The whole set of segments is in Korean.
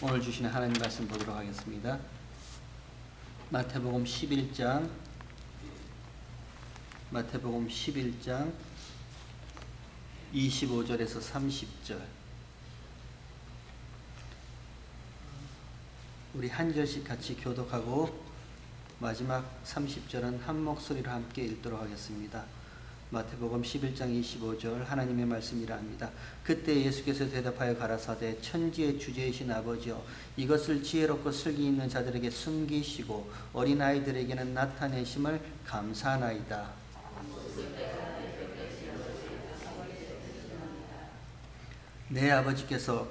오늘 주시는 하나님 말씀 보도록 하겠습니다. 마태복음 11장 25절에서 30절. 우리 한 절씩 같이 교독하고 마지막 30절은 한 목소리로 함께 읽도록 하겠습니다. 마태복음 11장 25절 하나님의 말씀이라 합니다. 그때 예수께서 대답하여 가라사대 천지의 주제이신 아버지여, 이것을 지혜롭고 슬기 있는 자들에게 숨기시고 어린아이들에게는 나타내심을 감사하나이다. 내 아버지께서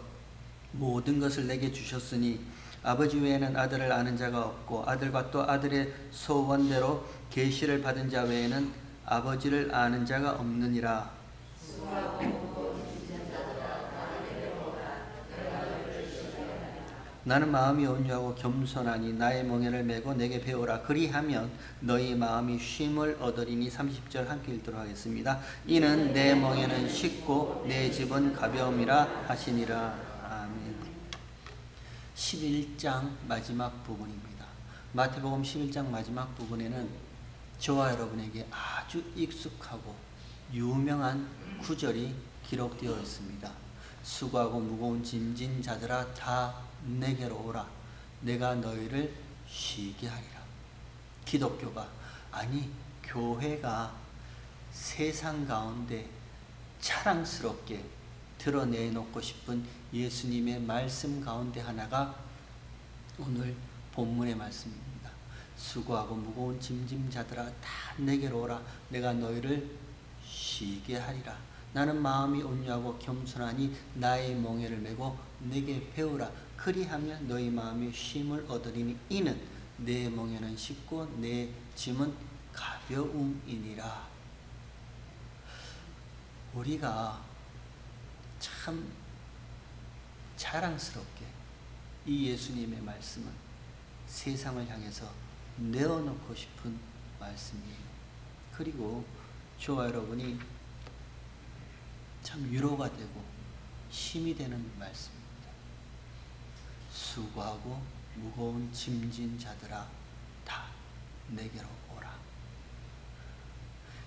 모든 것을 내게 주셨으니 아버지 외에는 아들을 아는 자가 없고 아들과 또 아들의 소원대로 계시를 받은 자 외에는 아버지를 아는 자가 없느니라. 나는 마음이 온유하고 겸손하니 나의 멍에를 메고 내게 배우라. 그리하면 너희 마음이 쉼을 얻으리니. 30절 함께 읽도록 하겠습니다. 이는 내 멍에는 쉽고 내 집은 가벼움이라 하시니라. 아멘. 11장 마지막 부분입니다. 마태복음 11장 마지막 부분에는 저와 여러분에게 아주 익숙하고 유명한 구절이 기록되어 있습니다. 수고하고 무거운 짐진 자들아 다 내게로 오라. 내가 너희를 쉬게 하리라. 기독교가, 아니 교회가 세상 가운데 자랑스럽게 드러내놓고 싶은 예수님의 말씀 가운데 하나가 오늘 본문의 말씀입니다. 수고하고 무거운 짐진 자들아 다 내게로 오라. 내가 너희를 쉬게 하리라. 나는 마음이 온유하고 겸손하니 나의 멍에를 메고 내게 배우라. 그리하면 너희 마음이 쉼을 얻으리니. 이는 내 멍에는 쉽고 내 짐은 가벼움이니라. 우리가 참 자랑스럽게 이 예수님의 말씀은 세상을 향해서 내어놓고 싶은 말씀이에요. 그리고 저와 여러분이 참 위로가 되고 힘이 되는 말씀입니다. 수고하고 무거운 짐진 자들아 다 내게로 오라.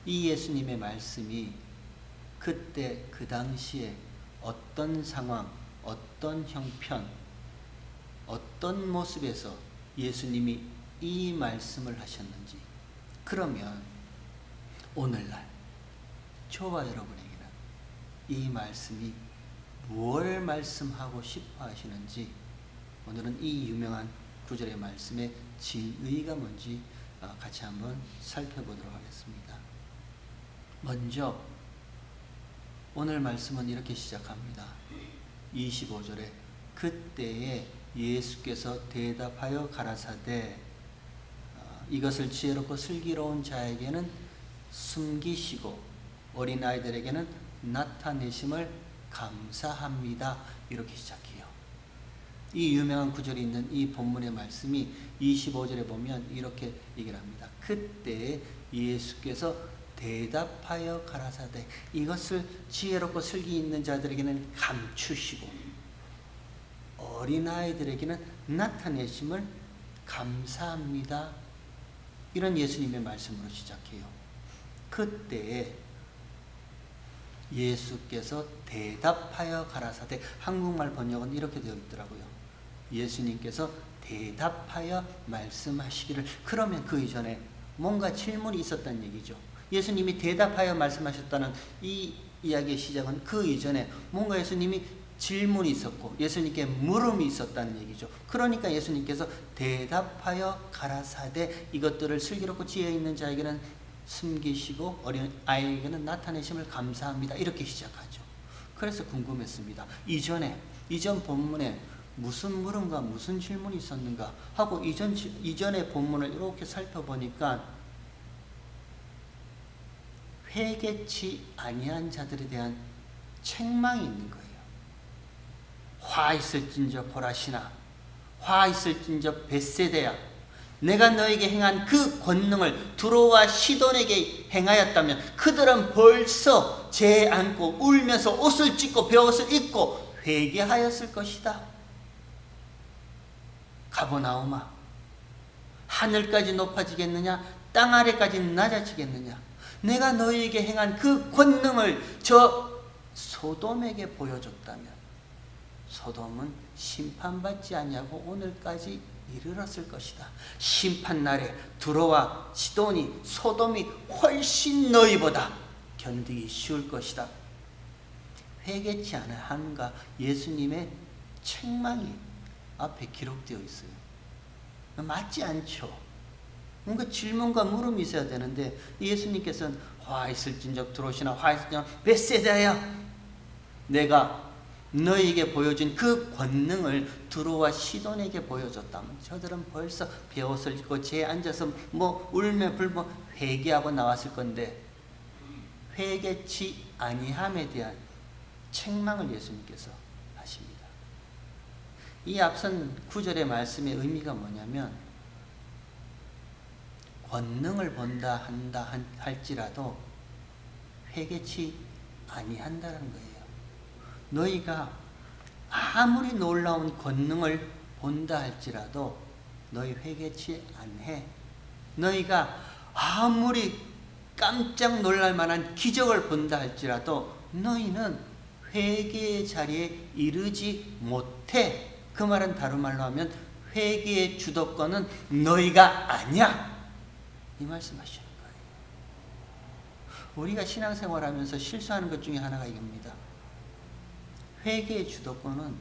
이 예수님의 말씀이 그때 그 당시에 어떤 상황, 어떤 형편, 어떤 모습에서 예수님이 이 말씀을 하셨는지, 그러면 오늘날 저와 여러분에게는 이 말씀이 무엇을 말씀하고 싶어 하시는지, 오늘은 이 유명한 구절의 말씀의 진의가 뭔지 같이 한번 살펴보도록 하겠습니다. 먼저 오늘 말씀은 이렇게 시작합니다. 25절에 그때에 예수께서 대답하여 가라사대 이것을 지혜롭고 슬기로운 자에게는 숨기시고 어린아이들에게는 나타내심을 감사합니다. 이렇게 시작해요. 이 유명한 구절이 있는 이 본문의 말씀이 25절에 보면 이렇게 얘기를 합니다. 그때 예수께서 대답하여 가라사대 이것을 지혜롭고 슬기 있는 자들에게는 감추시고 어린아이들에게는 나타내심을 감사합니다. 이런 예수님의 말씀으로 시작해요. 그때 예수께서 대답하여 가라사대, 한국말 번역은 이렇게 되어 있더라고요. 예수님께서 대답하여 말씀하시기를. 그러면 그 이전에 뭔가 질문이 있었다는 얘기죠. 예수님이 대답하여 말씀하셨다는 이 이야기의 시작은 그 이전에 뭔가 예수님이 질문이 있었고 예수님께 물음이 있었다는 얘기죠. 그러니까 예수님께서 대답하여 가라사대 이것들을 슬기롭고 지혜 있는 자에게는 숨기시고 어린 아이에게는 나타내심을 감사합니다. 이렇게 시작하죠. 그래서 궁금했습니다. 이전 본문에 무슨 물음과 무슨 질문이 있었는가 하고 이전의 본문을 이렇게 살펴보니까 회개치 아니한 자들에 대한 책망이 있는 거예요. 화 있을진저 고라시나, 화 있을진저 벳세대야, 내가 너에게 행한 그 권능을 두로와 시돈에게 행하였다면 그들은 벌써 죄 안고 울면서 옷을 찢고 벼옷을 입고 회개하였을 것이다. 가버나움아, 하늘까지 높아지겠느냐? 땅 아래까지 낮아지겠느냐? 내가 너희에게 행한 그 권능을 저 소돔에게 보여줬다면 소돔은 심판받지 아니하고 오늘까지 이르렀을 것이다. 심판날에 두로와 시돈이, 소돔이 훨씬 너희보다 견디기 쉬울 것이다. 회개치 않은가? 예수님의 책망이 앞에 기록되어 있어요. 맞지 않죠? 뭔가 질문과 물음이 있어야 되는데 예수님께서는 화 있을진적 들어오시나 화 있을진적 베세다야, 내가 너희에게 보여준 그 권능을 두로와 시돈에게 보여줬다면 저들은 벌써 베옷을 입고 제에 앉아서 울며 불며 회개하고 나왔을 건데 회개치 아니함에 대한 책망을 예수님께서 하십니다. 이 앞선 9절의 말씀의 의미가 뭐냐면 권능을 본다 한다 할지라도 회개치 아니한다는 거예요. 너희가 아무리 놀라운 권능을 본다 할지라도 너희 회개치 않해. 너희가 아무리 깜짝 놀랄 만한 기적을 본다 할지라도 너희는 회개의 자리에 이르지 못해. 그 말은 다른 말로 하면 회개의 주도권은 너희가 아니야, 이 말씀하시는 거예요. 우리가 신앙생활하면서 실수하는 것 중에 하나가 이겁니다. 회개의 주도권은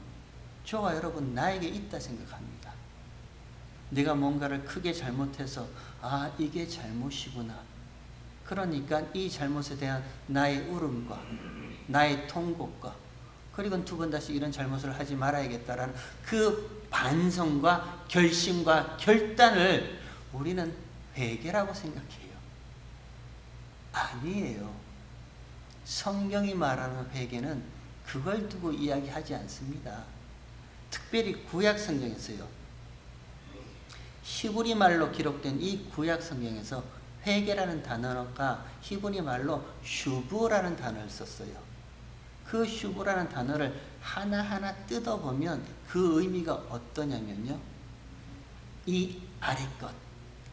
저와 여러분 나에게 있다 생각합니다. 내가 뭔가를 크게 잘못해서 이게 잘못이구나, 그러니까 이 잘못에 대한 나의 울음과 나의 통곡과 그리고 두 번 다시 이런 잘못을 하지 말아야겠다라는 그 반성과 결심과 결단을 우리는 회개라고 생각해요. 아니에요. 성경이 말하는 회개는 그걸 두고 이야기하지 않습니다. 특별히 구약 성경에서요, 히브리 말로 기록된 이 구약 성경에서 회개라는 단어가 히브리 말로 슈브라는 단어를 썼어요. 그 슈브라는 단어를 하나하나 뜯어보면 그 의미가 어떠냐면요, 이 아래 것,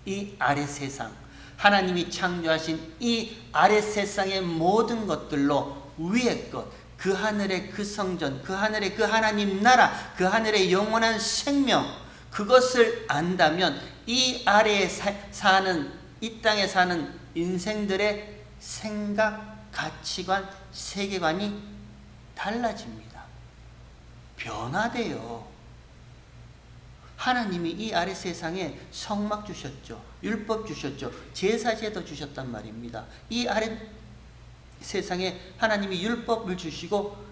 이 아래 세상, 하나님이 창조하신 이 아래 세상의 모든 것들로 위의 것, 그 하늘의 그 성전, 그 하늘의 그 하나님 나라, 그 하늘의 영원한 생명, 그것을 안다면 이 아래에 사는, 이 땅에 사는 인생들의 생각, 가치관, 세계관이 달라집니다. 변화돼요. 하나님이 이 아래 세상에 성막 주셨죠. 율법 주셨죠. 제사제도 주셨단 말입니다. 이 아래 세상에 하나님이 율법을 주시고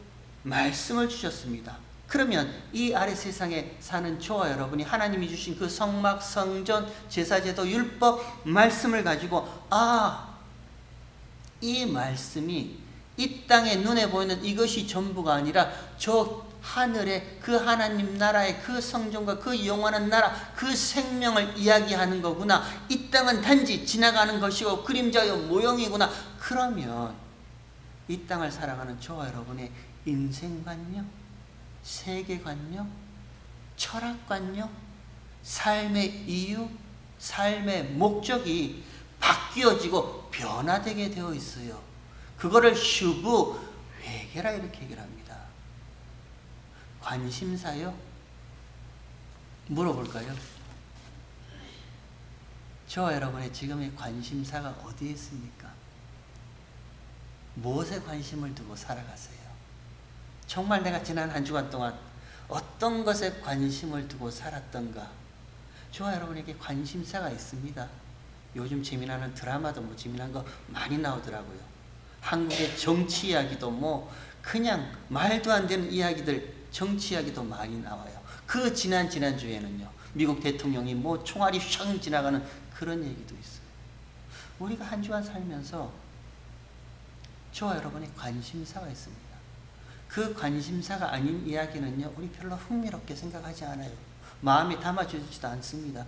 말씀을 주셨습니다. 그러면 이 아래 세상에 사는 저와 여러분이 하나님이 주신 그 성막, 성전, 제사제도, 율법, 말씀을 가지고 이 말씀이 이 땅에 눈에 보이는 이것이 전부가 아니라 저 하늘의 그 하나님 나라의 그 성전과 그 영원한 나라, 그 생명을 이야기하는 거구나. 이 땅은 단지 지나가는 것이고 그림자요 모형이구나. 그러면 이 땅을 살아가는 저와 여러분의 인생관요, 세계관요, 철학관요, 삶의 이유, 삶의 목적이 바뀌어지고 변화되게 되어 있어요. 그거를 슈브, 회개라 이렇게 얘기를 합니다. 관심사요? 물어볼까요? 저와 여러분의 지금의 관심사가 어디에 있습니까? 무엇에 관심을 두고 살아가세요? 정말 내가 지난 한 주간 동안 어떤 것에 관심을 두고 살았던가? 저와 여러분에게 관심사가 있습니다. 요즘 재미나는 드라마도 재미난 거 많이 나오더라고요. 한국의 정치 이야기도 그냥 말도 안 되는 이야기들, 정치 이야기도 많이 나와요. 그 지난주에는요, 미국 대통령이 총알이 샹 지나가는 그런 얘기도 있어요. 우리가 한 주간 살면서 저와 여러분의 관심사가 있습니다. 그 관심사가 아닌 이야기는요, 우리 별로 흥미롭게 생각하지 않아요. 마음에 담아주지도 않습니다.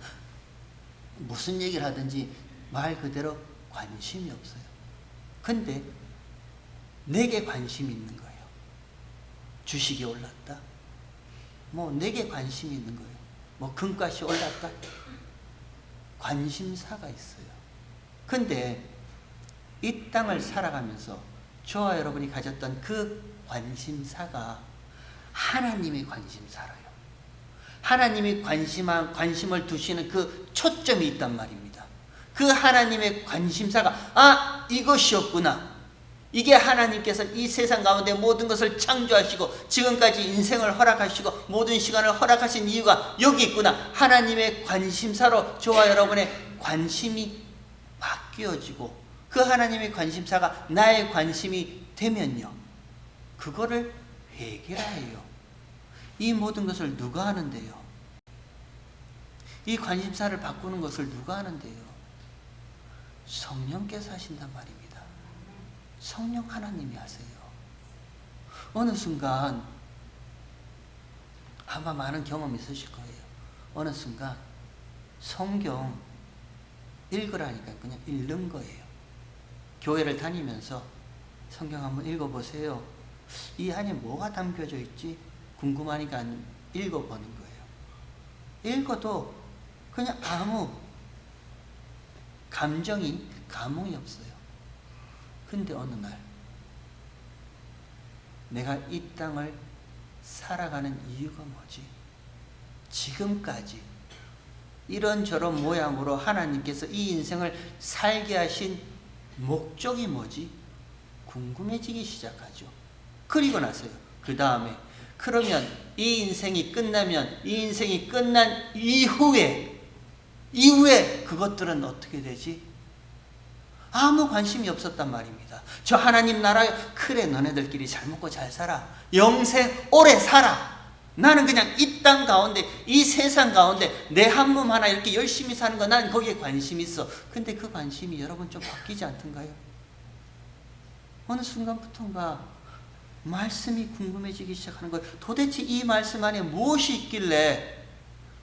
무슨 얘기를 하든지 말 그대로 관심이 없어요. 근데 내게 관심이 있는 거예요. 주식이 올랐다. 내게 관심이 있는 거예요. 뭐 금값이 올랐다. 관심사가 있어요. 근데 이 땅을 살아가면서 저와 여러분이 가졌던 그 관심사가 하나님의 관심사라요. 하나님이 관심을 두시는 그 초점이 있단 말입니다. 그 하나님의 관심사가 이것이었구나. 이게 하나님께서 이 세상 가운데 모든 것을 창조하시고 지금까지 인생을 허락하시고 모든 시간을 허락하신 이유가 여기 있구나. 하나님의 관심사로 저와 여러분의 관심이 바뀌어지고 그 하나님의 관심사가 나의 관심이 되면요, 그거를 회개라 해요. 이 모든 것을 누가 하는데요? 이 관심사를 바꾸는 것을 누가 하는데요? 성령께서 하신단 말입니다. 성령 하나님이 하세요. 어느 순간 아마 많은 경험이 있으실 거예요. 어느 순간 성경 읽으라니까 그냥 읽는 거예요. 교회를 다니면서 성경 한번 읽어보세요. 이 안에 뭐가 담겨져 있지? 궁금하니까 읽어보는 거예요. 읽어도 그냥 아무 감정이, 감흥이 없어요. 근데 어느 날 내가 이 땅을 살아가는 이유가 뭐지? 지금까지 이런저런 모양으로 하나님께서 이 인생을 살게 하신 목적이 뭐지? 궁금해지기 시작하죠. 그리고 나서요. 그 다음에 그러면 이 인생이 끝나면 이 인생이 끝난 이후에 그것들은 어떻게 되지? 아무 관심이 없었단 말입니다. 저 하나님 나라에 그래 너네들끼리 잘 먹고 잘 살아. 영생 오래 살아. 나는 그냥 이 땅 가운데 이 세상 가운데 내 한 몸 하나 이렇게 열심히 사는 거 난 거기에 관심이 있어. 근데 그 관심이 여러분 좀 바뀌지 않던가요? 어느 순간부터인가 말씀이 궁금해지기 시작하는 거예요. 도대체 이 말씀 안에 무엇이 있길래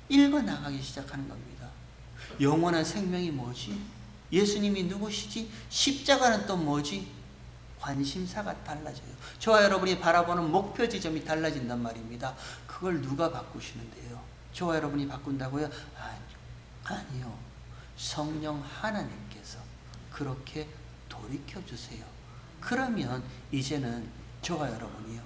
읽어나가기 시작하는 겁니다. 영원한 생명이 뭐지? 예수님이 누구시지? 십자가는 또 뭐지? 관심사가 달라져요. 저와 여러분이 바라보는 목표 지점이 달라진단 말입니다. 그걸 누가 바꾸시는데요? 저와 여러분이 바꾼다고요? 아니요. 성령 하나님께서 그렇게 돌이켜주세요. 그러면 이제는 저와 여러분이요,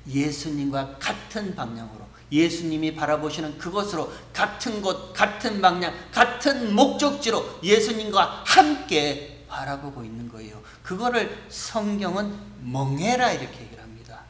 예수님과 같은 방향으로, 예수님이 바라보시는 그곳으로, 같은 곳, 같은 방향, 같은 목적지로 예수님과 함께 바라보고 있는 거예요. 그거를 성경은 멍해라 이렇게 얘기를 합니다.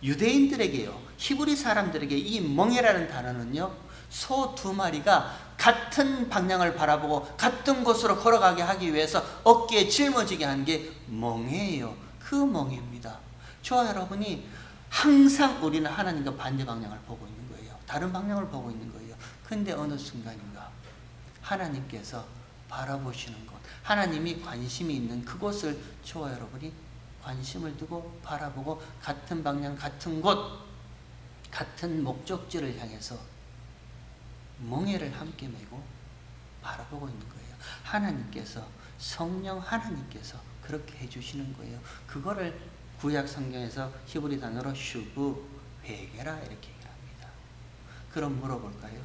유대인들에게요, 히브리 사람들에게 이 멍해라는 단어는요, 소 두 마리가 같은 방향을 바라보고 같은 곳으로 걸어가게 하기 위해서 어깨에 짊어지게 하는 게 멍해예요. 그 멍해입니다. 저와 여러분이 항상 우리는 하나님과 반대 방향을 보고 있는 거예요. 다른 방향을 보고 있는 거예요. 근데 어느 순간인가 하나님께서 바라보시는 것, 하나님이 관심이 있는 그곳을 저와 여러분이 관심을 두고 바라보고 같은 방향, 같은 곳, 같은 목적지를 향해서 멍에를 함께 메고 바라보고 있는 거예요. 하나님께서, 성령 하나님께서 그렇게 해주시는 거예요. 그거를 구약 성경에서 히브리 단어로 슈브, 회개라 이렇게 얘기를 합니다. 그럼 물어볼까요?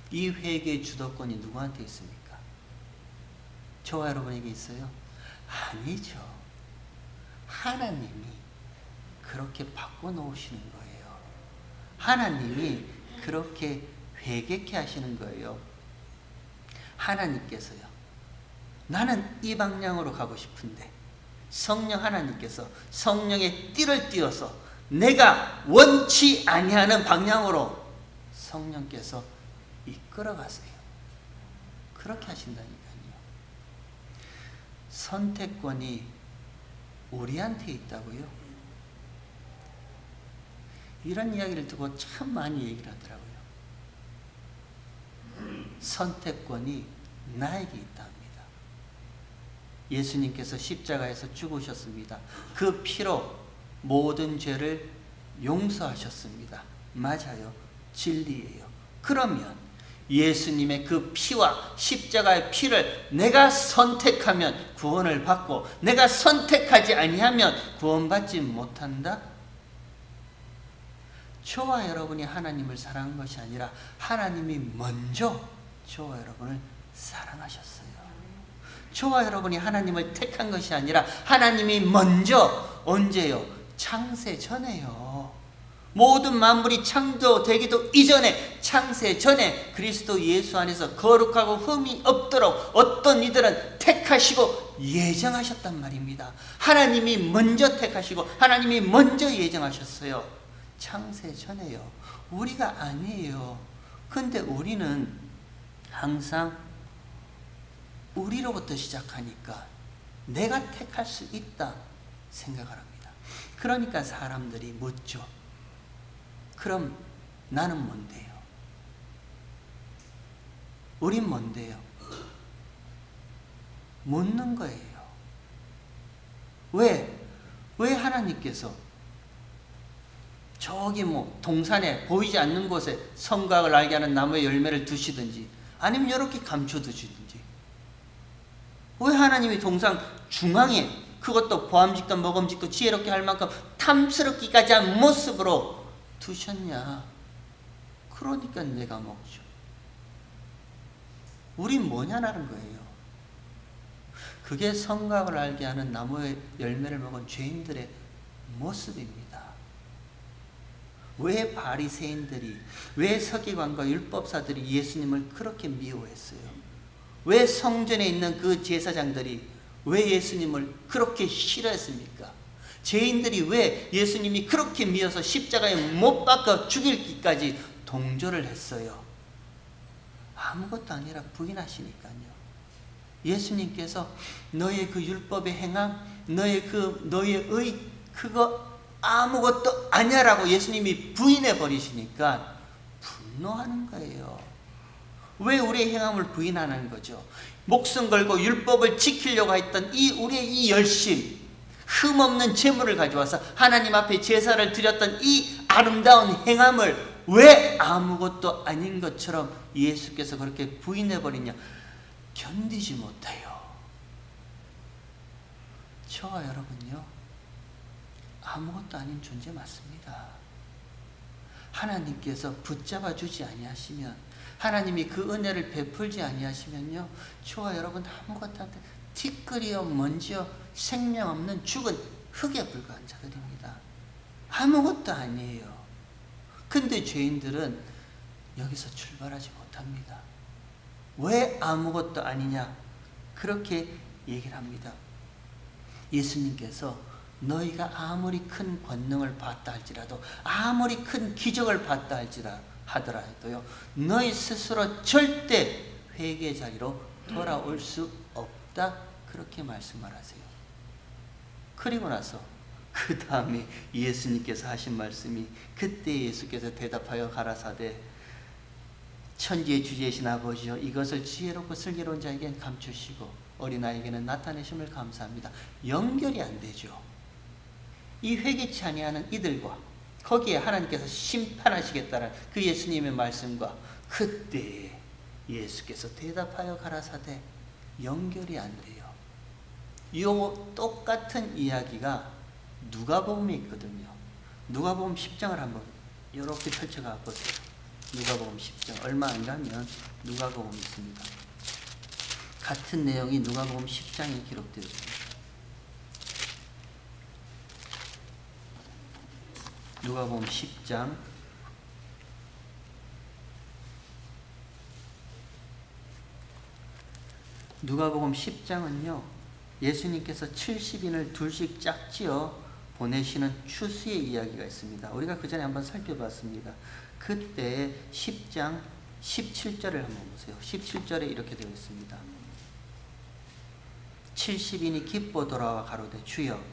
이 회개의 주도권이 누구한테 있습니까? 저와 여러분에게 있어요? 아니죠. 하나님이 그렇게 바꿔놓으시는 거예요. 하나님이 그렇게 회개케 하시는 거예요. 하나님께서요, 나는 이 방향으로 가고 싶은데 성령 하나님께서 성령의 띠를 띄워서 내가 원치 아니하는 방향으로 성령께서 이끌어 가세요. 그렇게 하신다니까요. 선택권이 우리한테 있다고요? 이런 이야기를 듣고 참 많이 얘기를 하더라고요. 선택권이 나에게 있다 합니다. 예수님께서 십자가에서 죽으셨습니다. 그 피로 모든 죄를 용서하셨습니다. 맞아요. 진리예요. 그러면 예수님의 그 피와 십자가의 피를 내가 선택하면 구원을 받고 내가 선택하지 아니하면 구원받지 못한다? 저와 여러분이 하나님을 사랑한 것이 아니라 하나님이 먼저 저와 여러분을 사랑하셨어요. 저와 여러분이 하나님을 택한 것이 아니라 하나님이 먼저 언제요? 창세 전에요. 모든 만물이 창조되기도 이전에, 창세 전에 그리스도 예수 안에서 거룩하고 흠이 없도록 어떤 이들은 택하시고 예정하셨단 말입니다. 하나님이 먼저 택하시고 하나님이 먼저 예정하셨어요. 창세 전에요. 우리가 아니에요. 근데 우리는 항상 우리로부터 시작하니까 내가 택할 수 있다 생각을 합니다. 그러니까 사람들이 묻죠. 그럼 나는 뭔데요? 우린 뭔데요? 묻는 거예요. 왜 하나님께서 저기 동산에 보이지 않는 곳에 선악을 알게 하는 나무의 열매를 두시든지 아니면 이렇게 감춰두시든지, 왜 하나님이 동산 중앙에 그것도 보암직도 먹음직도 지혜롭게 할 만큼 탐스럽기까지 한 모습으로 두셨냐? 그러니까 내가 먹죠. 우린 뭐냐라는 거예요. 그게 선악을 알게 하는 나무의 열매를 먹은 죄인들의 모습입니다. 왜 바리새인들이, 왜 서기관과 율법사들이 예수님을 그렇게 미워했어요? 왜 성전에 있는 그 제사장들이 왜 예수님을 그렇게 싫어했습니까? 죄인들이 왜 예수님이 그렇게 미워서 십자가에 못 박아 죽일기까지 동조를 했어요? 아무것도 아니라 부인하시니까요. 예수님께서 너의 그 율법의 행함, 너의 의, 그거 아무것도 아니야라고 예수님이 부인해 버리시니까 분노하는 거예요. 왜 우리의 행함을 부인하는 거죠? 목숨 걸고 율법을 지키려고 했던 우리의 이 열심, 흠없는 제물을 가져와서 하나님 앞에 제사를 드렸던 이 아름다운 행함을 왜 아무것도 아닌 것처럼 예수께서 그렇게 부인해버리냐? 견디지 못해요. 저와 여러분요, 아무것도 아닌 존재 맞습니다. 하나님께서 붙잡아 주지 아니하시면, 하나님이 그 은혜를 베풀지 아니하시면요, 저와 여러분 아무것도 안 돼. 티끌이요 먼지요 생명 없는 죽은 흙에 불과한 자들입니다. 아무것도 아니에요. 근데 죄인들은 여기서 출발하지 못합니다. 왜 아무것도 아니냐? 그렇게 얘기를 합니다. 예수님께서 너희가 아무리 큰 권능을 받다 할지라도, 아무리 큰 기적을 받다 하더라도요, 너희 스스로 절대 회개의 자리로 돌아올 수 없다, 그렇게 말씀을 하세요. 그리고 나서 그 다음에 예수님께서 하신 말씀이, 그때 예수께서 대답하여 가라사대 천지의 주제이신 아버지여, 이것을 지혜롭고 슬기로운 자에게는 감추시고 어린아이에게는 나타내심을 감사합니다. 연결이 안 되죠. 이 회개치 아니하는 이들과 거기에 하나님께서 심판하시겠다는 그 예수님의 말씀과 그때 예수께서 대답하여 가라사대 연결이 안 돼요. 이 똑같은 이야기가 누가복음에 있거든요. 누가복음 10장을 한번 이렇게 펼쳐가 보세요. 누가복음 10장 얼마 안 가면 누가복음이 있습니다. 같은 내용이 누가복음 10장에 기록되어 있습니다. 누가복음 10장 누가복음 10장은요, 예수님께서 70인을 둘씩 짝지어 보내시는 추수의 이야기가 있습니다. 우리가 그 전에 한번 살펴봤습니다. 그때 10장 17절을 한번 보세요. 17절에 이렇게 되어 있습니다. 70인이 기뻐 돌아와 가로되 주여,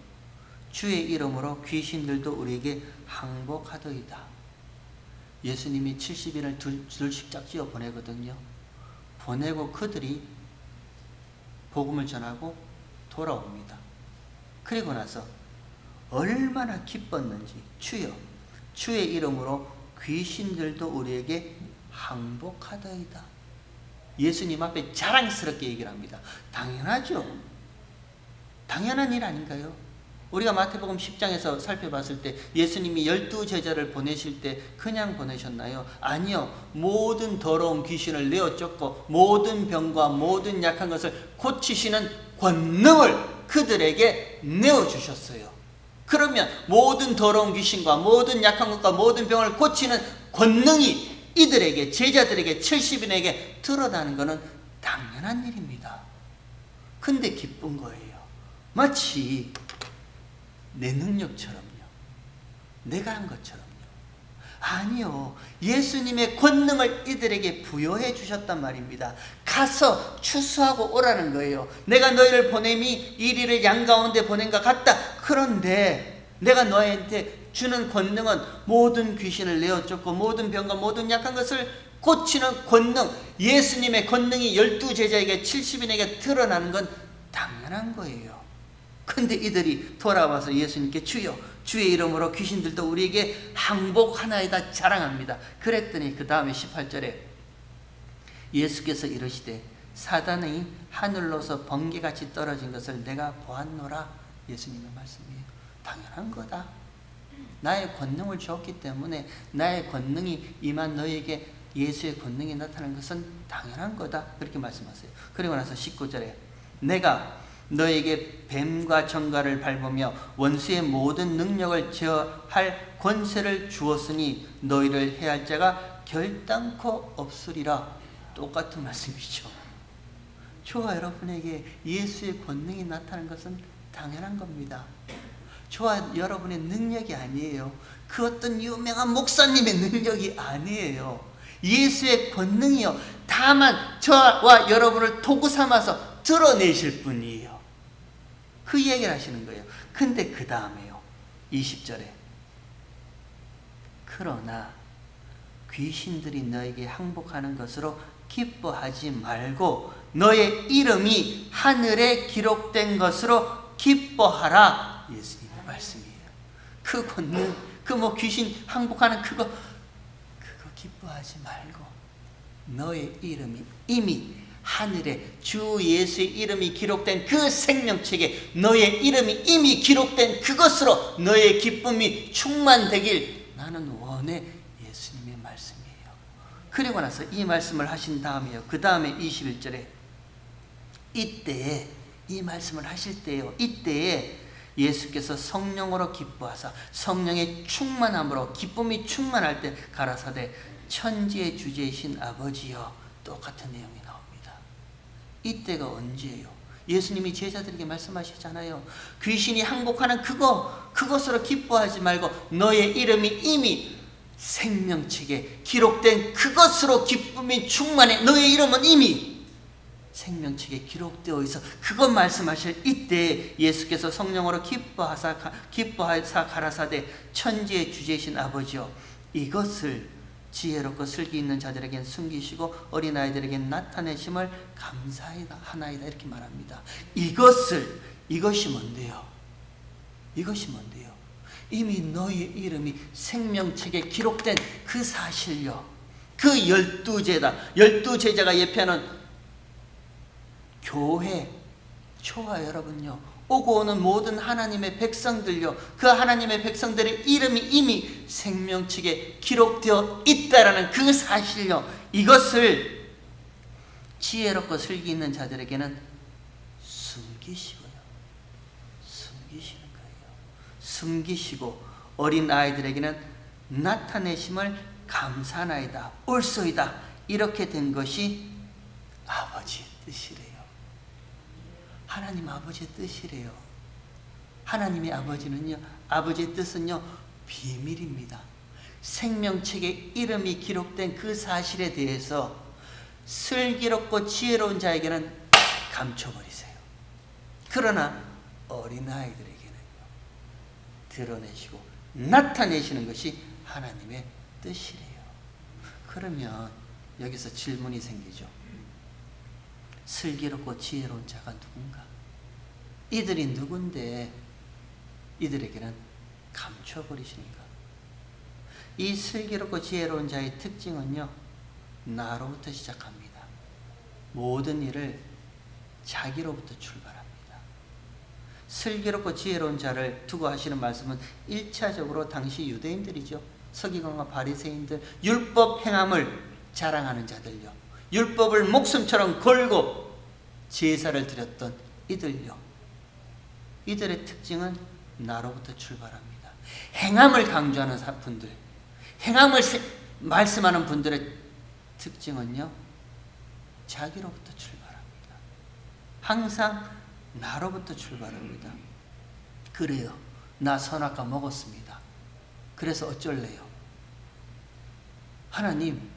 주의 이름으로 귀신들도 우리에게 항복하더이다. 예수님이 70인을 둘씩 짝지어 보내거든요. 보내고 그들이 복음을 전하고 돌아옵니다. 그리고 나서 얼마나 기뻤는지, 주여, 주의 이름으로 귀신들도 우리에게 항복하더이다. 예수님 앞에 자랑스럽게 얘기를 합니다. 당연하죠. 당연한 일 아닌가요? 우리가 마태복음 10장에서 살펴봤을 때 예수님이 12제자를 보내실 때 그냥 보내셨나요? 아니요. 모든 더러운 귀신을 내어 쫓고 모든 병과 모든 약한 것을 고치시는 권능을 그들에게 내어주셨어요. 그러면 모든 더러운 귀신과 모든 약한 것과 모든 병을 고치는 권능이 이들에게, 제자들에게, 70인에게 드러나는 것은 당연한 일입니다. 근데 기쁜 거예요. 마치 내 능력처럼요. 내가 한 것처럼요. 아니요. 예수님의 권능을 이들에게 부여해 주셨단 말입니다. 가서 추수하고 오라는 거예요. 내가 너희를 보냄이 이리를 양 가운데 보낸 것 같다. 그런데 내가 너희한테 주는 권능은 모든 귀신을 내어 쫓고 모든 병과 모든 약한 것을 고치는 권능, 예수님의 권능이 12제자에게 70인에게 드러나는 건 당연한 거예요. 근데 이들이 돌아와서 예수님께 주여, 주의 이름으로 귀신들도 우리에게 항복하나이다 자랑합니다. 그랬더니 그 다음에 18절에 예수께서 이르시되 사단이 하늘로서 번개같이 떨어진 것을 내가 보았노라. 예수님의 말씀이에요. 당연한 거다. 나의 권능을 주었기 때문에 나의 권능이 임한 너에게 예수의 권능이 나타난 것은 당연한 거다. 그렇게 말씀하세요. 그리고 나서 19절에 내가 너에게 뱀과 정갈을 밟으며 원수의 모든 능력을 제어할 권세를 주었으니 너희를 해할 자가 결단코 없으리라. 똑같은 말씀이죠. 저와 여러분에게 예수의 권능이 나타난 것은 당연한 겁니다. 저와 여러분의 능력이 아니에요. 그 어떤 유명한 목사님의 능력이 아니에요. 예수의 권능이요. 다만 저와 여러분을 도구 삼아서 드러내실 분이에요. 그 얘기를 하시는 거예요. 근데 그 다음에요. 20절에 그러나 귀신들이 너에게 항복하는 것으로 기뻐하지 말고 너의 이름이 하늘에 기록된 것으로 기뻐하라. 예수님의 말씀이에요. 그 권능, 그 귀신 항복하는 그거 기뻐하지 말고 너의 이름이 이미 하늘에 주 예수의 이름이 기록된 그 생명책에 너의 이름이 이미 기록된 그것으로 너의 기쁨이 충만되길 나는 원해. 예수님의 말씀이에요. 그리고 나서 이 말씀을 하신 다음에요. 그 다음에 21절에 이때에 이 말씀을 하실 때요. 이때에 예수께서 성령으로 기뻐하사 성령의 충만함으로 기쁨이 충만할 때 가라사대 천지의 주제이신 아버지여. 똑같은 내용이 나옵니다. 이때가 언제예요? 예수님이 제자들에게 말씀하셨잖아요. 귀신이 항복하는 그것으로 기뻐하지 말고 너의 이름이 이미 생명책에 기록된 그것으로 기쁨이 충만해. 너의 이름은 이미 생명책에 기록되어 있어. 그것 말씀하실 이때 예수께서 성령으로 기뻐하사 가라사대 천지의 주제이신 아버지여 그것을 지혜롭고 슬기 있는 자들에겐 숨기시고 어린아이들에겐 나타내심을 감사하나이다. 이렇게 말합니다. 이것이 뭔데요? 이것이 뭔데요? 이미 너의 이름이 생명책에 기록된 그 사실요. 그 12제자가 예표하는 교회, 저와 여러분요. 오고 오는 모든 하나님의 백성들요. 그 하나님의 백성들의 이름이 이미 생명책에 기록되어 있다라는 그 사실요. 이것을 지혜롭고 슬기 있는 자들에게는 숨기시고요. 숨기시는 거예요. 숨기시고 어린 아이들에게는 나타내심을 감사나이다. 옳소이다. 이렇게 된 것이 아버지의 뜻이래요. 하나님 아버지의 뜻이래요. 하나님의 아버지의 뜻은요, 비밀입니다. 생명책에 이름이 기록된 그 사실에 대해서 슬기롭고 지혜로운 자에게는 감춰버리세요. 그러나 어린아이들에게는요, 드러내시고 나타내시는 것이 하나님의 뜻이래요. 그러면 여기서 질문이 생기죠. 슬기롭고 지혜로운 자가 누군가? 이들이 누군데 이들에게는 감춰버리시는가? 이 슬기롭고 지혜로운 자의 특징은요, 나로부터 시작합니다. 모든 일을 자기로부터 출발합니다. 슬기롭고 지혜로운 자를 두고 하시는 말씀은 1차적으로 당시 유대인들이죠. 서기관과 바리새인들, 율법 행함을 자랑하는 자들요. 율법을 목숨처럼 걸고 제사를 드렸던 이들요. 이들의 특징은 나로부터 출발합니다. 행함을 강조하는 분들, 행함을 말씀하는 분들의 특징은요, 자기로부터 출발합니다. 항상 나로부터 출발합니다. 그래요. 나 선악과 먹었습니다. 그래서 어쩔래요? 하나님,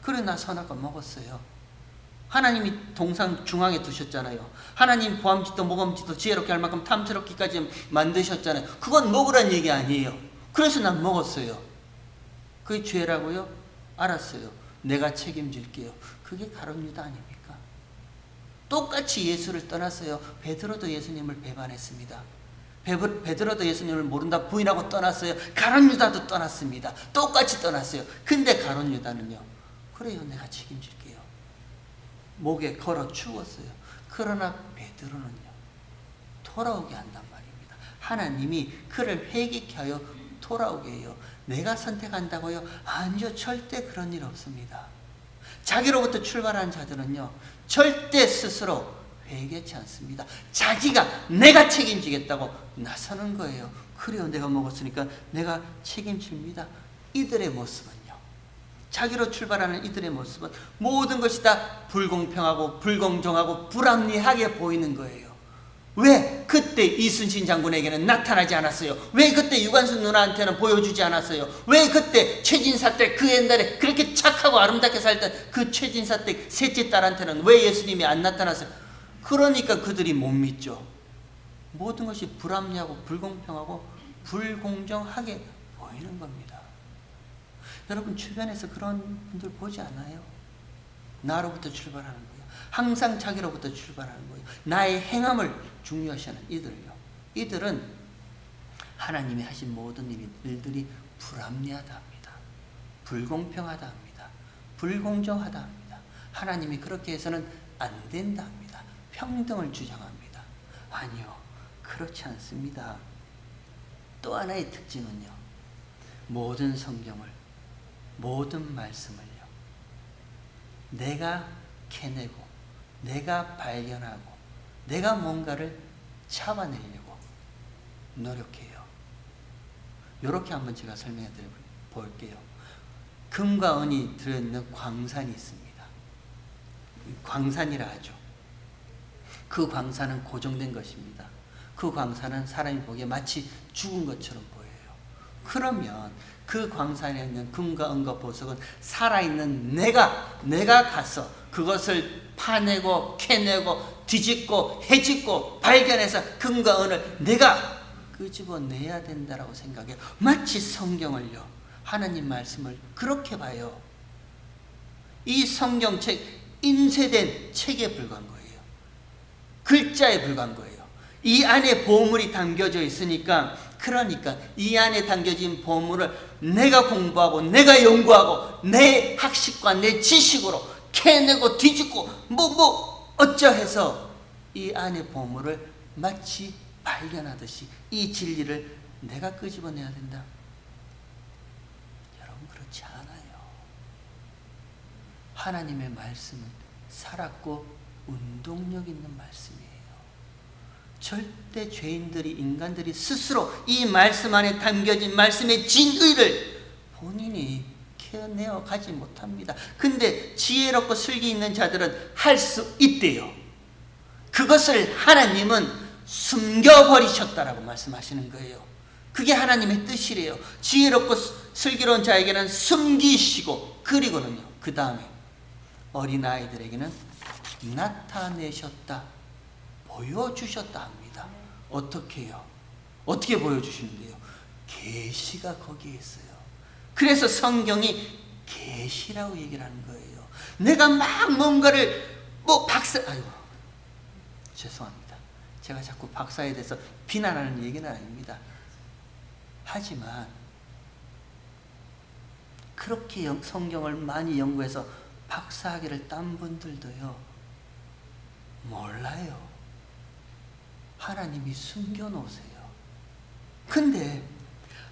그래 나 선악과 먹었어요. 하나님이 동상 중앙에 두셨잖아요. 하나님 보암짓도 모범짓도 지혜롭게 할 만큼 탐스럽기까지 만드셨잖아요. 그건 먹으란 얘기 아니에요. 그래서 난 먹었어요. 그게 죄라고요? 알았어요. 내가 책임질게요. 그게 가룟 유다 아닙니까? 똑같이 예수를 떠났어요. 베드로도 예수님을 배반했습니다. 베드로도 예수님을 모른다 부인하고 떠났어요. 가룟 유다도 떠났습니다. 똑같이 떠났어요. 근데 가룟 유다는요, 그래요, 내가 책임질게요. 목에 걸어 죽었어요. 그러나 베드로는요, 돌아오게 한단 말입니다. 하나님이 그를 회개케 하여 돌아오게 해요. 내가 선택한다고요? 아니요, 절대 그런 일 없습니다. 자기로부터 출발한 자들은요, 절대 스스로 회개치 않습니다. 자기가 내가 책임지겠다고 나서는 거예요. 그래요, 내가 먹었으니까 내가 책임집니다. 이들의 모습은요, 자기로 출발하는 이들의 모습은 모든 것이 다 불공평하고 불공정하고 불합리하게 보이는 거예요. 왜 그때 이순신 장군에게는 나타나지 않았어요? 왜 그때 유관순 누나한테는 보여주지 않았어요? 왜 그때 최진사 때, 그 옛날에 그렇게 착하고 아름답게 살던 그 최진사 때 셋째 딸한테는 왜 예수님이 안 나타났어요? 그러니까 그들이 못 믿죠. 모든 것이 불합리하고 불공평하고 불공정하게 보이는 겁니다. 여러분 주변에서 그런 분들 보지 않아요? 나로부터 출발하는 거예요. 항상 자기로부터 출발하는 거예요. 나의 행함을 중요시하는 이들요. 이들은 하나님이 하신 모든 일들이 불합리하다 합니다. 불공평하다 합니다. 불공정하다 합니다. 하나님이 그렇게 해서는 안 된다 합니다. 평등을 주장합니다. 아니요, 그렇지 않습니다. 또 하나의 특징은요, 모든 성경을, 모든 말씀을요, 내가 캐내고 내가 발견하고 내가 뭔가를 잡아내려고 노력해요. 이렇게 한번 제가 설명해 드려 볼게요. 금과 은이 들어있는 광산이 있습니다. 광산이라 하죠. 그 광산은 고정된 것입니다. 그 광산은 사람이 보기에 마치 죽은 것처럼 보여요. 그러면 그 광산에 있는 금과 은과 보석은 살아있는 내가 가서 그것을 파내고 캐내고 뒤집고 헤집고 발견해서 금과 은을 내가 끄집어내야 된다라고 생각해요. 마치 성경을요, 하나님 말씀을 그렇게 봐요. 이 성경책, 인쇄된 책에 불과한 거예요. 글자에 불과한 거예요. 이 안에 보물이 담겨져 있으니까, 그러니까 이 안에 담겨진 보물을 내가 공부하고 내가 연구하고 내 학식과 내 지식으로 캐내고 뒤집고 어쩌해서 이 안에 보물을 마치 발견하듯이 이 진리를 내가 끄집어내야 된다. 여러분 그렇지 않아요. 하나님의 말씀은 살았고 운동력 있는 말씀이에요. 절대 죄인들이, 인간들이 스스로 이 말씀 안에 담겨진 말씀의 진의를 본인이 캐내어 가지 못합니다. 근데 지혜롭고 슬기 있는 자들은 할 수 있대요. 그것을 하나님은 숨겨버리셨다라고 말씀하시는 거예요. 그게 하나님의 뜻이래요. 지혜롭고 슬기로운 자에게는 숨기시고, 그리고는요, 그 다음에 어린아이들에게는 나타내셨다, 보여주셨다 합니다. 어떻게 해요? 어떻게 보여주시는데요? 계시가 거기에 있어요. 그래서 성경이 계시라고 얘기를 하는 거예요. 내가 막 뭔가를 아이고 죄송합니다. 제가 자꾸 박사에 대해서 비난하는 얘기는 아닙니다. 하지만 그렇게 성경을 많이 연구해서 박사학위를 딴 분들도요, 몰라요. 하나님이 숨겨놓으세요. 근데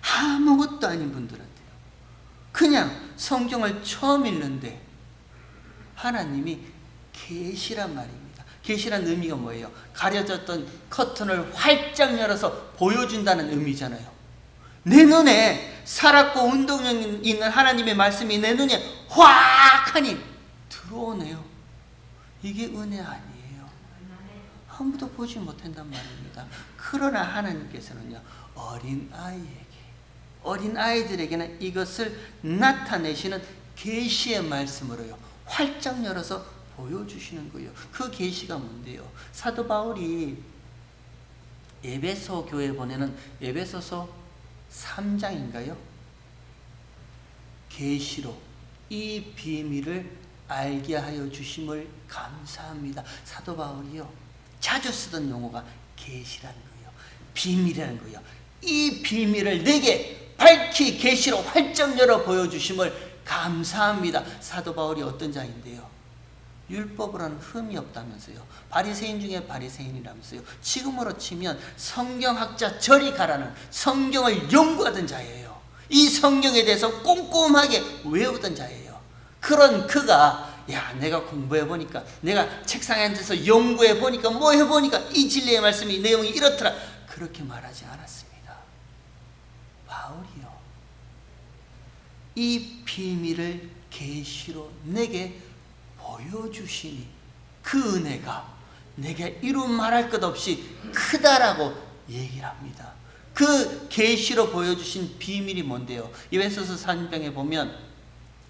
아무것도 아닌 분들한테요, 그냥 성경을 처음 읽는데 하나님이 계시란 말입니다. 계시란 의미가 뭐예요? 가려졌던 커튼을 활짝 열어서 보여준다는 의미잖아요. 내 눈에 살았고 운동력 있는 하나님의 말씀이 내 눈에 확 하니 들어오네요. 이게 은혜 아니에요. 아무도 보지 못한단 말입니다. 그러나 하나님께서는요, 어린 아이들에게는 이것을 나타내시는 계시의 말씀으로요, 활짝 열어서 보여주시는 거예요. 그 계시가 뭔데요? 사도 바울이 에베소 교회에 보내는 에베소서 3장인가요? 계시로 이 비밀을 알게 하여 주심을 감사합니다. 사도 바울이요, 자주 쓰던 용어가 계시라는 거예요. 비밀이라는 거예요. 이 비밀을 내게 밝히 계시로 활짝 열어 보여주심을 감사합니다. 사도 바울이 어떤 자인데요? 율법을 하는 흠이 없다면서요. 바리새인 중에 바리새인이라면서요. 지금으로 치면 성경학자 저리 가라는, 성경을 연구하던 자예요. 이 성경에 대해서 꼼꼼하게 외우던 자예요. 그런 그가, 야, 내가 공부해보니까, 내가 책상에 앉아서 연구해보니까, 뭐 해보니까 이 진리의 말씀이, 내용이 이렇더라, 그렇게 말하지 않았습니다. 바울이요, 이 비밀을 계시로 내게 보여주시니 그 은혜가 내게 이루 말할 것 없이 크다라고 얘기를 합니다. 그 계시로 보여주신 비밀이 뭔데요? 에베소서 3장에 보면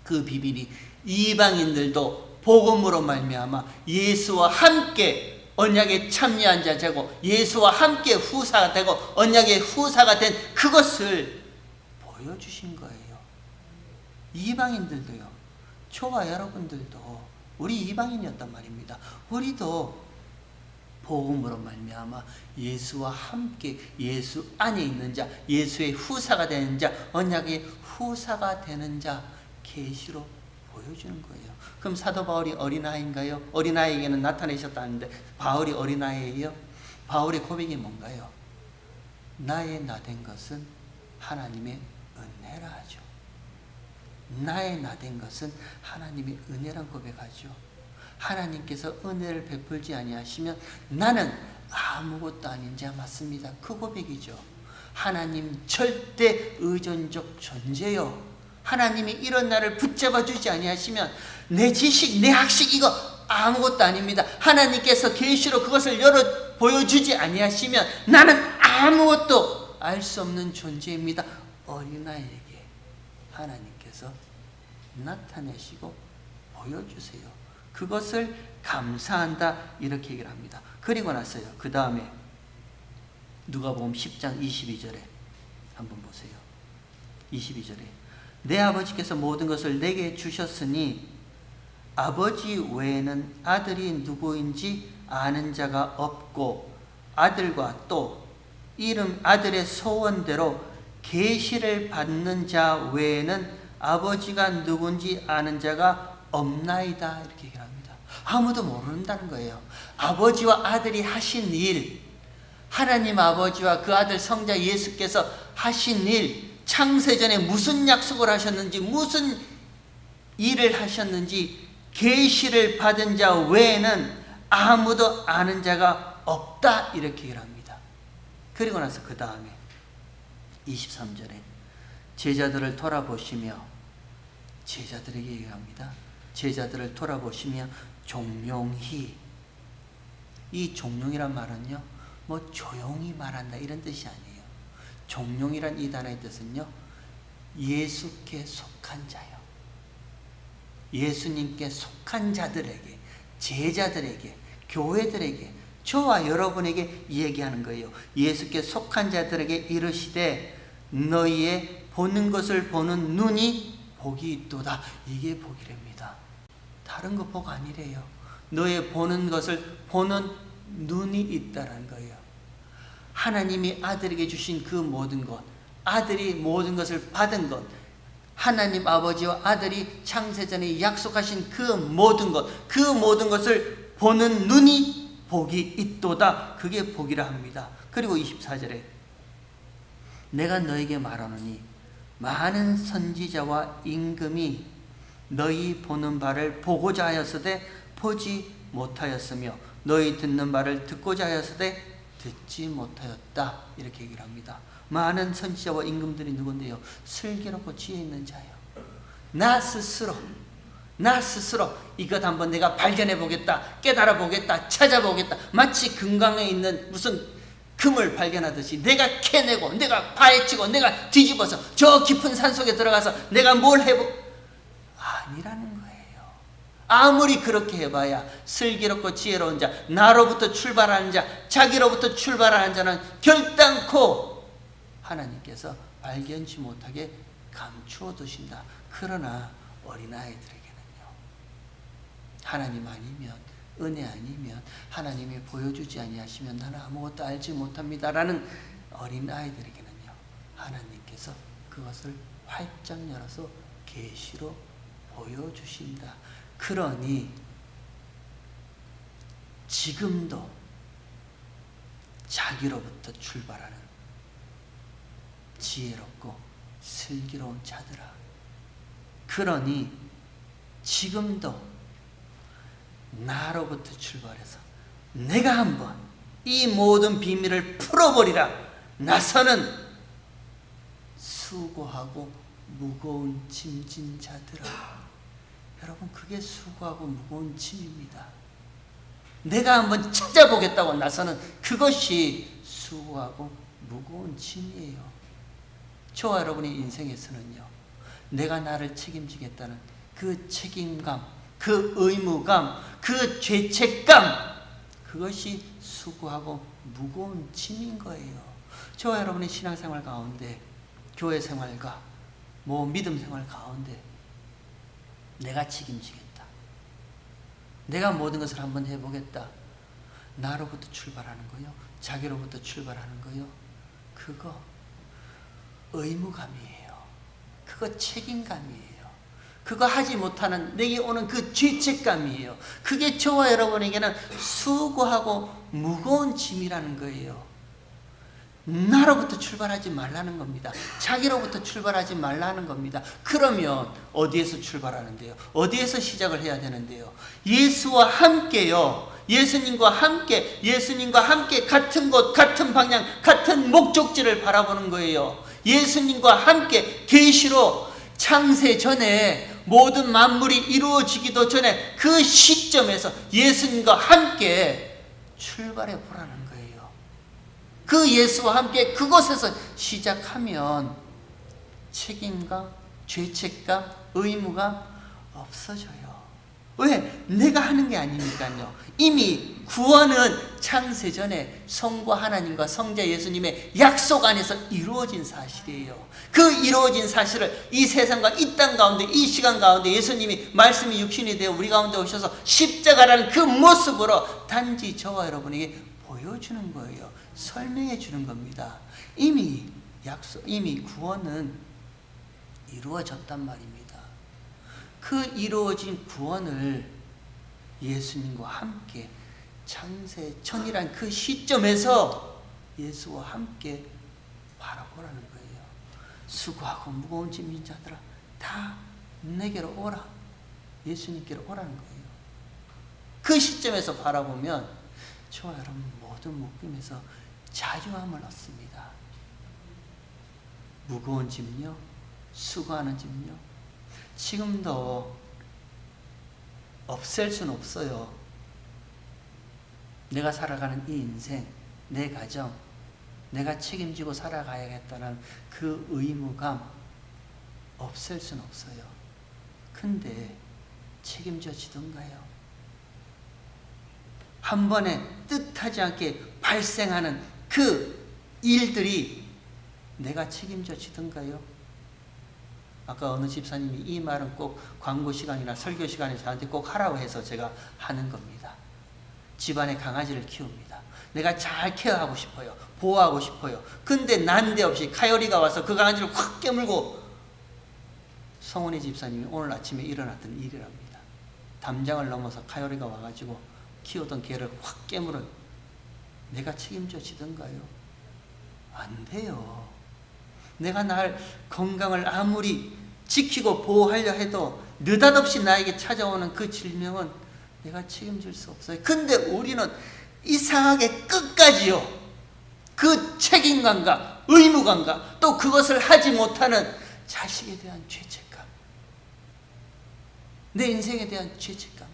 그 비밀이 이방인들도 복음으로 말미암아 예수와 함께 언약에 참여한 자 되고, 예수와 함께 후사가 되고 언약의 후사가 된 그것을 보여주신 거예요. 이방인들도요, 저와 여러분들도 우리 이방인이었단 말입니다. 우리도 복음으로 말미암아 예수와 함께 예수 안에 있는 자, 예수의 후사가 되는 자, 언약의 후사가 되는 자 계시로 보여주는 거예요. 그럼 사도 바울이 어린아이인가요? 어린아이에게는 나타내셨다는데 바울이 어린아이예요? 바울의 고백이 뭔가요? 나의 나 된 것은 하나님의 은혜라 하죠. 나의 나 된 것은 하나님의 은혜란 고백하죠. 하나님께서 은혜를 베풀지 아니하시면 나는 아무것도 아닌 자 맞습니다. 그 고백이죠. 하나님 절대 의존적 존재요. 하나님이 이런 나를 붙잡아 주지 아니하시면 내 지식, 내 학식 이거 아무것도 아닙니다. 하나님께서 계시로 그것을 열어 보여주지 아니하시면 나는 아무것도 알 수 없는 존재입니다. 어린아이에게 하나님께서 나타내시고 보여주세요. 그것을 감사한다, 이렇게 얘기를 합니다. 그리고 나서요, 그 다음에 누가복음 10장 22절에 한번 보세요. 22절에 내 아버지께서 모든 것을 내게 주셨으니 아버지 외에는 아들이 누구인지 아는 자가 없고 아들과 또 이름 아들의 소원대로 계시를 받는 자 외에는 아버지가 누군지 아는 자가 없나이다, 이렇게 얘기를 합니다. 아무도 모른다는 거예요. 아버지와 아들이 하신 일, 하나님 아버지와 그 아들 성자 예수께서 하신 일, 창세전에 무슨 약속을 하셨는지, 무슨 일을 하셨는지 계시를 받은 자 외에는 아무도 아는 자가 없다, 이렇게 얘기를 합니다. 그리고 나서 그 다음에 23절에 제자들을 돌아보시며, 제자들에게 얘기합니다. 제자들을 돌아보시며 종용히, 이 종용이란 말은요, 뭐 조용히 말한다 이런 뜻이 아니에요. 종용이란 이 단어의 뜻은요, 예수께 속한 자요. 예수님께 속한 자들에게, 제자들에게, 교회들에게, 저와 여러분에게 얘기하는 거예요. 예수께 속한 자들에게 이르시되 너희의 보는 것을 보는 눈이 복이 있도다. 이게 복이랍니다. 다른 거 복 아니래요. 너의 보는 것을 보는 눈이 있다라는 거예요. 하나님이 아들에게 주신 그 모든 것, 아들이 모든 것을 받은 것, 하나님 아버지와 아들이 창세전에 약속하신 그 모든 것, 그 모든 것을 보는 눈이 복이 있도다. 그게 복이라 합니다. 그리고 24절에 내가 너에게 말하노니 많은 선지자와 임금이 너희 보는 바를 보고자 하였으되 보지 못하였으며 너희 듣는 바를 듣고자 하였으되 듣지 못하였다. 이렇게 얘기를 합니다. 많은 선지자와 임금들이 누군데요? 슬기롭고 지혜 있는 자예요. 나 스스로 이것 한번 내가 발견해 보겠다, 깨달아 보겠다, 찾아보겠다. 마치 금강에 있는 무슨 금을 발견하듯이 내가 캐내고 내가 파헤치고 내가 뒤집어서 저 깊은 산속에 들어가서 내가 뭘 아니라는 거예요. 아무리 그렇게 해봐야 슬기롭고 지혜로운 자, 나로부터 출발하는 자, 자기로부터 출발하는 자는 결단코 하나님께서 발견치 못하게 감추어 두신다. 그러나 어린아이들에게는요, 하나님 아니면, 은혜 아니면, 하나님이 보여주지 아니하시면 나는 아무것도 알지 못합니다 라는 어린아이들에게는요, 하나님께서 그것을 활짝 열어서 계시로 보여주신다. 그러니 지금도 자기로부터 출발하는 지혜롭고 슬기로운 자들아, 그러니 지금도 나로부터 출발해서 내가 한번 이 모든 비밀을 풀어버리라. 나서는 수고하고 무거운 짐진 자들아. 여러분, 그게 수고하고 무거운 짐입니다. 내가 한번 찾아보겠다고 나서는 그것이 수고하고 무거운 짐이에요. 저와 여러분의 인생에서는요, 내가 나를 책임지겠다는 그 책임감, 그 의무감, 그 죄책감, 그것이 수고하고 무거운 짐인 거예요. 저와 여러분의 신앙생활 가운데, 교회 생활과 믿음 생활 가운데 내가 책임지겠다, 내가 모든 것을 한번 해보겠다, 나로부터 출발하는 거요, 자기로부터 출발하는 거요, 그거 의무감이에요. 그거 책임감이에요. 그거 하지 못하는 내게 오는 그 죄책감이에요. 그게 저와 여러분에게는 수고하고 무거운 짐이라는 거예요. 나로부터 출발하지 말라는 겁니다. 자기로부터 출발하지 말라는 겁니다. 그러면 어디에서 출발하는데요? 어디에서 시작을 해야 되는데요? 예수와 함께요. 예수님과 함께 같은 곳, 같은 방향, 같은 목적지를 바라보는 거예요. 예수님과 함께 계시로 창세 전에 모든 만물이 이루어지기도 전에 그 시점에서 예수님과 함께 출발해 보라는 거예요. 그 예수와 함께 그곳에서 시작하면 책임감, 죄책감, 의무감 없어져요. 왜? 내가 하는 게 아니니까요. 이미 구원은 창세 전에 성과 하나님과 성자 예수님의 약속 안에서 이루어진 사실이에요. 그 이루어진 사실을 이 세상과 이 땅 가운데, 이 시간 가운데 예수님이 말씀이 육신이 되어 우리 가운데 오셔서 십자가라는 그 모습으로 단지 저와 여러분에게 보여주는 거예요. 설명해 주는 겁니다. 이미 구원은 이루어졌단 말입니다. 그 이루어진 구원을 예수님과 함께 창세 전이란 그 시점에서 예수와 함께 바라보라는 거예요. 수고하고 무거운 짐진 자들아, 다 내게로 오라. 예수님께로 오라는 거예요. 그 시점에서 바라보면 저와 여러분 모든 묶임에서 자유함을 얻습니다. 무거운 짐요, 수고하는 짐요, 지금도 없앨 수는 없어요. 내가 살아가는 이 인생, 내 가정, 내가 책임지고 살아가야겠다는 그 의무감 없앨 수는 없어요. 근데 책임져지던가요? 한 번에 뜻하지 않게 발생하는 그 일들이 내가 책임져지던가요? 아까 어느 집사님이 이 말은 꼭 광고 시간이나 설교 시간에 저한테 꼭 하라고 해서 제가 하는 겁니다. 집안에 강아지를 키웁니다. 내가 잘 케어하고 싶어요. 보호하고 싶어요. 근데 난데없이 카요리가 와서 그 강아지를 확 깨물고, 성훈이 집사님이 오늘 아침에 일어났던 일이랍니다. 담장을 넘어서 카요리가 와가지고 키우던 개를 확 깨물은 내가 책임져 지던가요? 안 돼요. 내가 날 건강을 아무리 지키고 보호하려 해도 느닷없이 나에게 찾아오는 그 질병은 내가 책임질 수 없어요. 근데 우리는 이상하게 끝까지요, 그 책임감과 의무감과 또 그것을 하지 못하는 자식에 대한 죄책감, 내 인생에 대한 죄책감,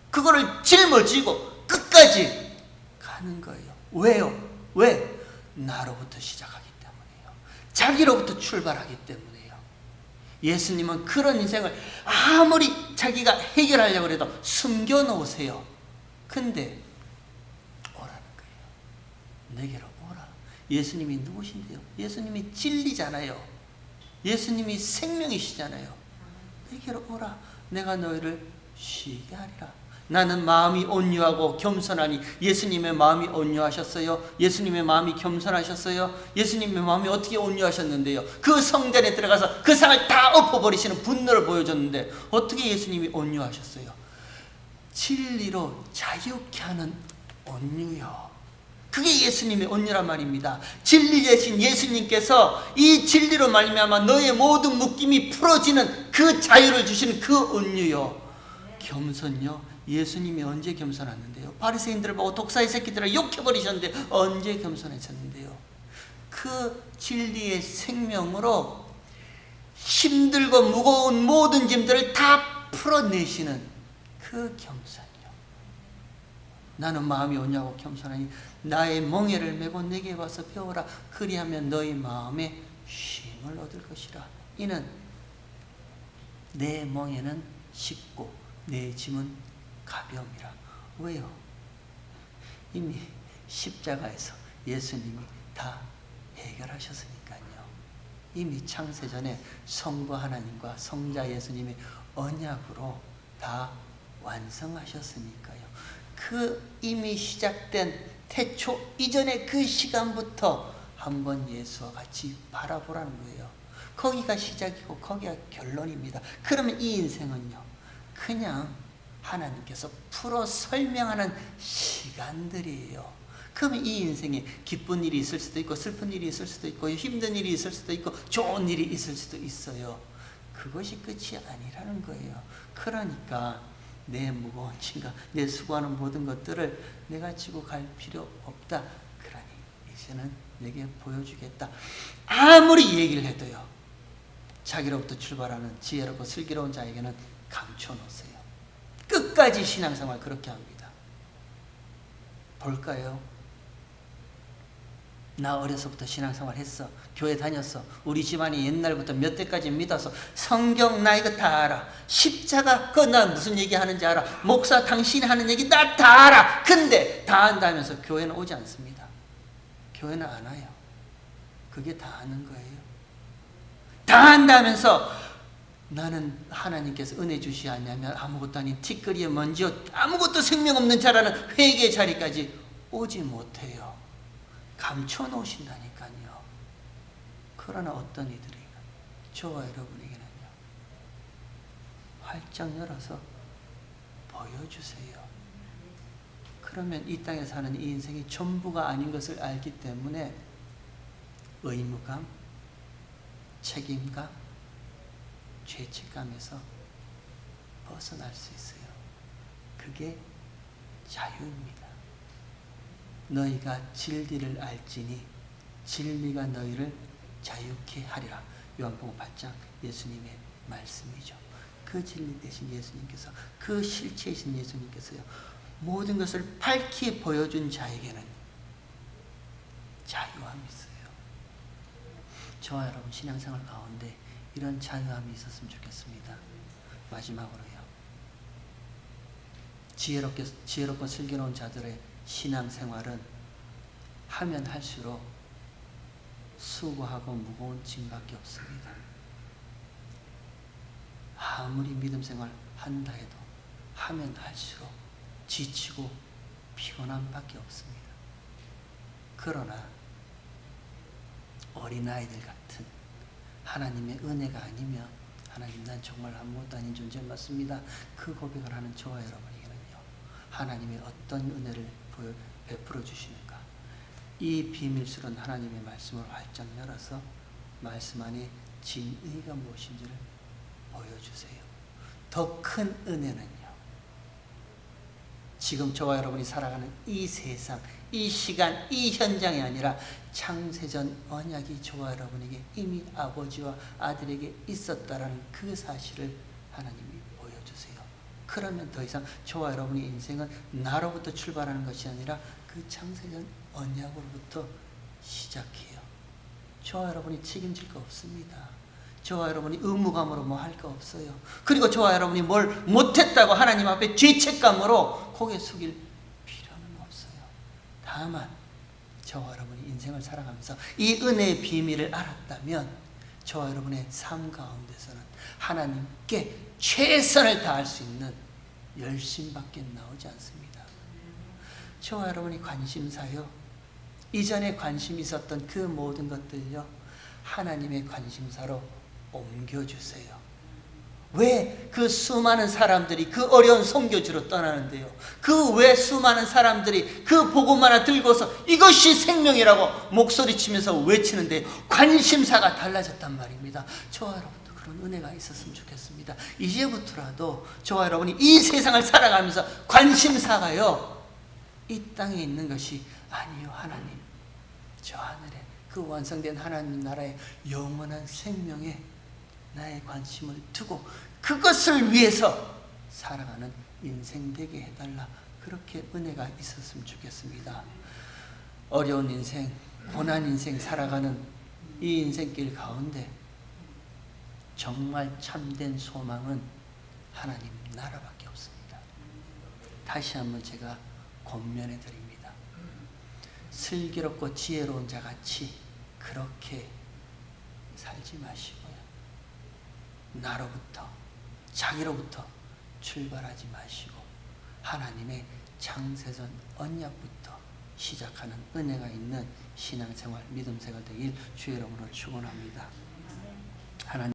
그거를 짊어지고 끝까지 가는 거예요. 왜요? 왜? 나로부터 시작하기 때문이에요. 자기로부터 출발하기 때문이에요. 예수님은 그런 인생을 아무리 자기가 해결하려고 해도 숨겨놓으세요. 근데 오라는 거예요. 내게로 오라. 예수님이 누구신데요? 예수님이 진리잖아요. 예수님이 생명이시잖아요. 내게로 오라. 내가 너희를 쉬게 하리라. 나는 마음이 온유하고 겸손하니. 예수님의 마음이 온유하셨어요? 예수님의 마음이 겸손하셨어요? 예수님의 마음이 어떻게 온유하셨는데요? 그 성전에 들어가서 그 상을 다 엎어버리시는 분노를 보여줬는데 어떻게 예수님이 온유하셨어요? 진리로 자유케 하는 온유요. 그게 예수님의 온유란 말입니다. 진리 대신 예수님께서 이 진리로 말미암아 너의 모든 묶임이 풀어지는 그 자유를 주시는 그 온유요. 겸손요. 예수님이 언제 겸손했는데요? 바리새인들을 보고 독사의 새끼들을 욕해버리셨는데 언제 겸손하셨는데요? 그 진리의 생명으로 힘들고 무거운 모든 짐들을 다 풀어내시는 그 겸손이요. 나는 마음이 온유하고 겸손하니 나의 멍에를 메고 내게 와서 배우라. 그리하면 너희 마음에 쉼을 얻을 것이라. 이는 내 멍에는 쉽고 내 짐은 가벼움이라. 왜요? 이미 십자가에서 예수님이 다 해결하셨으니까요. 이미 창세전에 성부 하나님과 성자 예수님이 언약으로 다 완성하셨으니까요. 그 이미 시작된 태초 이전의 그 시간부터 한번 예수와 같이 바라보라는 거예요. 거기가 시작이고 거기가 결론입니다. 그러면 이 인생은요, 그냥 하나님께서 풀어 설명하는 시간들이에요. 그러면 이 인생에 기쁜 일이 있을 수도 있고 슬픈 일이 있을 수도 있고 힘든 일이 있을 수도 있고 좋은 일이 있을 수도 있어요. 그것이 끝이 아니라는 거예요. 그러니까 내 무거운 짐과 내 수고하는 모든 것들을 내가 지고 갈 필요 없다. 그러니 이제는 내게 보여주겠다. 아무리 얘기를 해도요, 자기로부터 출발하는 지혜롭고 슬기로운 자에게는 감춰놓으세요. 끝까지 신앙생활 그렇게 합니다. 볼까요? 나 어려서부터 신앙생활 했어. 교회 다녔어. 우리 집안이 옛날부터 몇 대까지 믿어서 성경 나 이거 다 알아. 십자가 그거 나 무슨 얘기하는지 알아. 목사 당신이 하는 얘기 나 다 알아. 근데 다 안다면서 교회는 오지 않습니다. 교회는 안 와요. 그게 다 아는 거예요. 다 안다면서 나는 하나님께서 은혜 주시 않냐면 아무것도 아닌 티끌이에 먼지요 아무것도 생명 없는 자라는 회개의 자리까지 오지 못해요. 감춰 놓으신다니까요. 그러나 어떤 이들이 저와 여러분에게는요, 활짝 열어서 보여주세요. 그러면 이 땅에 사는 이 인생이 전부가 아닌 것을 알기 때문에 의무감, 책임감, 죄책감에서 벗어날 수 있어요. 그게 자유입니다. 너희가 진리를 알지니 진리가 너희를 자유케 하리라. 요한복음 8장 예수님의 말씀이죠. 그 진리 대신 예수님께서, 그 실체이신 예수님께서요, 모든 것을 밝히 보여준 자에게는 자유함이 있어요. 저와 여러분 신앙생활 가운데 이런 자유함이 있었으면 좋겠습니다. 마지막으로요, 지혜롭고 슬기로운 자들의 신앙생활은 하면 할수록 수고하고 무거운 짐밖에 없습니다. 아무리 믿음생활 한다 해도 하면 할수록 지치고 피곤함밖에 없습니다. 그러나 어린아이들 같은 하나님의 은혜가 아니면 하나님 난 정말 아무것도 아닌 존재 맞습니다. 그 고백을 하는 저와 여러분에게는요, 하나님의 어떤 은혜를 베풀어 주시는가. 이 비밀스러운 하나님의 말씀을 활짝 열어서 말씀 안에 진의가 무엇인지를 보여주세요. 더 큰 은혜는요, 지금 저와 여러분이 살아가는 이 세상, 이 시간, 이 현장이 아니라 창세전 언약이 저와 여러분에게 이미 아버지와 아들에게 있었다라는 그 사실을 하나님이 보여주세요. 그러면 더 이상 저와 여러분의 인생은 나로부터 출발하는 것이 아니라 그 창세전 언약으로부터 시작해요. 저와 여러분이 책임질 거 없습니다. 저와 여러분이 의무감으로 뭐 할 거 없어요. 그리고 저와 여러분이 뭘 못했다고 하나님 앞에 죄책감으로 고개 숙일 필요는 없어요. 다만 저와 여러분이 인생을 살아가면서 이 은혜의 비밀을 알았다면 저와 여러분의 삶 가운데서는 하나님께 최선을 다할 수 있는 열심밖에 나오지 않습니다. 저와 여러분이 관심사요, 이전에 관심 있었던 그 모든 것들요, 하나님의 관심사로 옮겨주세요. 왜 그 수많은 사람들이 그 어려운 선교지로 떠나는데요? 그 왜 수많은 사람들이 그 복음 하나 들고서 이것이 생명이라고 목소리치면서 외치는데 관심사가 달라졌단 말입니다. 저와 여러분도 그런 은혜가 있었으면 좋겠습니다. 이제부터라도 저와 여러분이 이 세상을 살아가면서 관심사가요, 이 땅에 있는 것이 아니요, 하나님, 저 하늘에 그 완성된 하나님 나라의 영원한 생명에 나의 관심을 두고 그것을 위해서 살아가는 인생 되게 해달라. 그렇게 은혜가 있었으면 좋겠습니다. 어려운 인생, 고난 인생 살아가는 이 인생길 가운데 정말 참된 소망은 하나님 나라밖에 없습니다. 다시 한번 제가 권면해 드립니다. 슬기롭고 지혜로운 자같이 그렇게 살지 마시고요, 나로부터, 자기로부터 출발하지 마시고 하나님의 창세전 언약부터 시작하는 은혜가 있는 신앙생활, 믿음생활 되길 주의 이름으로 축원합니다.